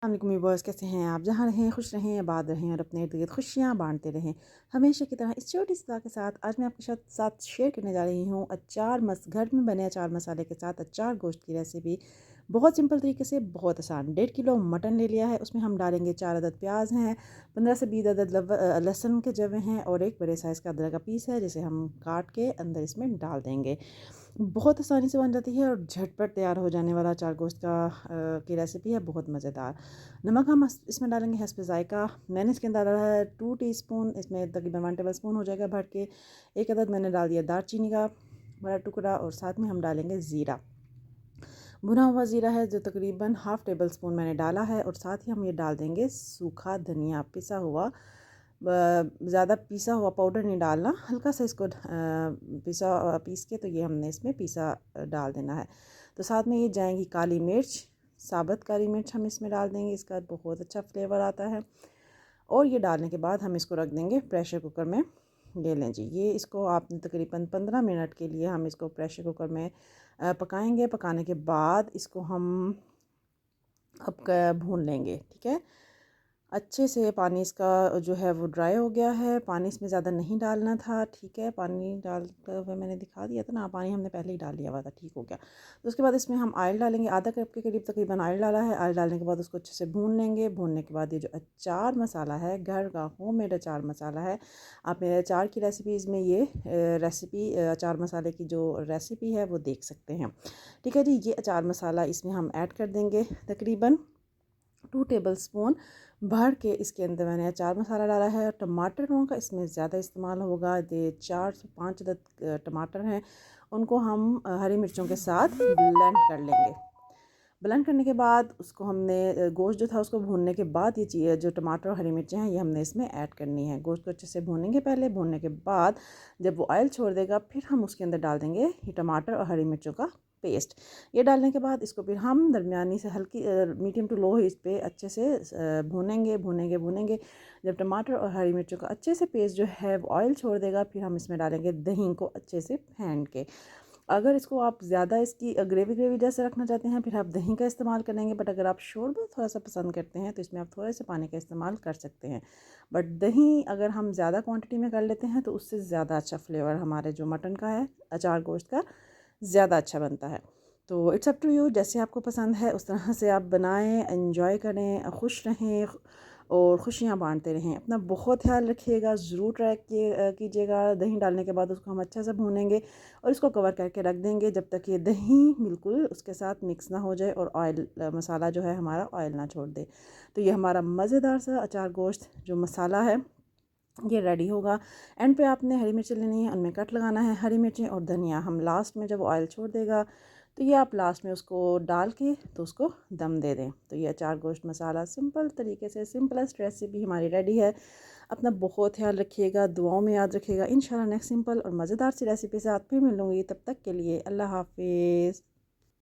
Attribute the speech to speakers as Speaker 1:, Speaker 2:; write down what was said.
Speaker 1: अस्सलामुअलैकुम व्यूअर्स, कैसे हैं आप? जहाँ रहें खुश रहें, आबाद रहें और अपने इर्द गिर्द खुशियाँ बांटते रहें। हमेशा की तरह इस छोटी सी दुआ के साथ आज मैं आपके साथ शेयर करने जा रही हूँ घर में बने अचार मसाले के साथ अचार गोश्त की रेसिपी। बहुत सिंपल तरीके से, बहुत आसान। 1.5 किलो मटन ले लिया है, उसमें हम डालेंगे 4 अदद प्याज हैं, 15 से 20 अदद लहसुन के जवे हैं और एक बड़े साइज़ का अदरक का पीस है जिसे हम काट के अंदर इसमें डाल देंगे। बहुत आसानी से बन जाती है और झटपट तैयार हो जाने वाला चार गोश्त की रेसिपी है, बहुत मज़ेदार। नमक हम इसमें डालेंगे हस्ब ज़ायक़ा। मैंने इसके अंदर डाला है 2 टीस्पून, इसमें तकरीबन 1 टेबल स्पून हो जाएगा भर के। एक अदद मैंने डाल दिया दालचीनी का बड़ा टुकड़ा और साथ में हम डालेंगे ज़ीरा। भुना हुआ ज़ीरा है जो तकरीबन हाफ़ टेबल स्पून मैंने डाला है और साथ ही हम ये डाल देंगे सूखा धनिया पिसा हुआ। ज़्यादा पिसा हुआ पाउडर नहीं डालना, हल्का सा इसको पीस के तो ये हमने इसमें डाल देना है। तो साथ में ये जाएंगी काली मिर्च, साबुत काली मिर्च हम इसमें डाल देंगे, इसका बहुत अच्छा फ्लेवर आता है। और ये डालने के बाद हम इसको रख देंगे प्रेशर कुकर में। ये लें जी, ये इसको आपने तकरीबन 15 मिनट के लिए हम इसको प्रेशर कुकर में पकाएंगे। पकाने के बाद इसको हम अब भून लेंगे, ठीक है। अच्छे से पानी इसका जो है वो ड्राई हो गया है, पानी इसमें ज़्यादा नहीं डालना था, ठीक है। पानी डालते हुए मैंने दिखा दिया था ना, पानी हमने पहले ही डाल दिया हुआ था, ठीक हो गया। तो उसके बाद इसमें हम ऑयल डालेंगे, आधा कप के करीब तकरीबन ऑयल डाला है। ऑयल डालने के बाद उसको अच्छे से भून लेंगे। भूनने के बाद ये जो अचार मसाला है, घर का होममेड अचार मसाला है, आप मेरे अचार की रेसिपीज़ में ये अचार मसाले की जो रेसिपी है वो देख सकते हैं, ठीक है जी। ये अचार मसाला इसमें हम ऐड कर देंगे तकरीबन 2 टेबल स्पून भर के। इसके अंदर मैंने अचार मसाला डाला है। टमाटरों का इसमें ज़्यादा इस्तेमाल होगा। ये 4 से 5 अदद टमाटर हैं, उनको हम हरी मिर्चों के साथ ब्लेंड कर लेंगे। ब्लेंड करने के बाद उसको हमने गोश्त जो था उसको भूनने के बाद ये चीज़ जो टमाटर और हरी मिर्चें हैं ये हमने इसमें ऐड करनी है। गोश्त को अच्छे से भूनेंगे पहले, भूनने के बाद जब वो ऑयल छोड़ देगा फिर हम उसके अंदर डाल देंगे ये टमाटर और हरी मिर्चों का पेस्ट। ये डालने के बाद इसको फिर हम दरमियानी से हल्की मीडियम टू लो इस पे अच्छे से भूनेंगे। जब टमाटर और हरी मिर्चों का अच्छे से पेस्ट जो है वो ऑयल छोड़ देगा फिर हम इसमें डालेंगे दही को अच्छे से फेंट के। अगर इसको आप ज़्यादा इसकी ग्रेवी जैसे रखना चाहते हैं फिर आप दही का इस्तेमाल करेंगे, बट अगर आप शोरबा थोड़ा सा पसंद करते हैं तो इसमें आप थोड़े से पानी का इस्तेमाल कर सकते हैं। बट दही अगर हम ज़्यादा क्वांटिटी में कर लेते हैं तो उससे ज़्यादा अच्छा फ्लेवर हमारे जो मटन का है अचार गोश्त का ज़्यादा अच्छा बनता है। तो इट्स अप टू यू, जैसे आपको पसंद है उस तरह से आप बनाएं, एंजॉय करें, खुश रहें और खुशियाँ बांटते रहें। अपना बहुत ख्याल रखिएगा, ज़रूर ट्राई कीजिएगा। दही डालने के बाद उसको हम अच्छे से भूनेंगे और इसको कवर करके रख देंगे जब तक ये दही बिल्कुल उसके साथ मिक्स ना हो जाए और ऑयल मसाला जो है हमारा ऑयल ना छोड़ दे। तो ये हमारा मज़ेदार सा अचार गोश्त जो मसाला है ये रेडी होगा। एंड पे आपने हरी मिर्ची लेनी है, उनमें कट लगाना है, हरी मिर्ची और धनिया हम लास्ट में जब ऑयल छोड़ देगा तो ये आप लास्ट में उसको डाल के तो उसको दम दे दें। तो ये अचार गोश्त मसाला सिंपल तरीके से सिंपलेस्ट रेसिपी हमारी रेडी है। अपना बहुत ख्याल रखिएगा, दुआओं में याद रखिएगा। इंशाल्लाह नेक्स्ट सिंपल और मज़ेदार सी रेसिपी से आप फिर मिलूँगी, तब तक के लिए अल्लाह हाफिज़।